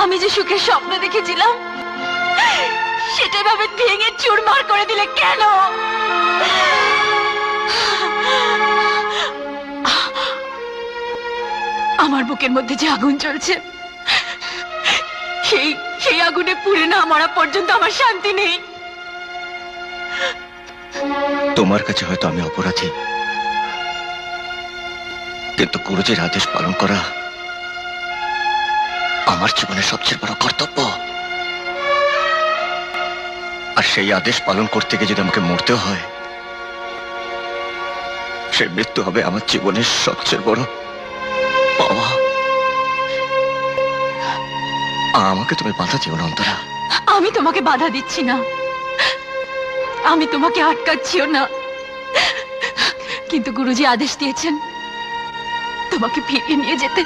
আমি যে সুখের স্বপ্ন দেখেছিলাম সেটা ভাবে ভেঙে চুরমার করে দিলে কেন? আমার বুকের মধ্যে যে আগুন জ্বলছে সেই আগুনে পুড়ে না মরা পর্যন্ত আমার শান্তি নেই। তোমার কাছে হয়তো আমি অপরাধী, কিন্তু গুরুজির আদেশ পালন করা আমার জীবনের সবচেয়ে বড় কর্তব্য। আর সেই আদেশ পালন করতে গিয়ে যদি আমাকে মরতে হয়, সেই মৃত্যু হবে আমার জীবনের সবচেয়ে বড় পাওয়া। আমাকে তুমি বাধা দিও না অন্তরা। আমি তোমাকে বাধা দিচ্ছি না, আমি তোমাকে আটকাচ্ছিও না, কিন্তু গুরুজি আদেশ দিয়েছেন তোমাকে ফিরিয়ে নিয়ে যেতে।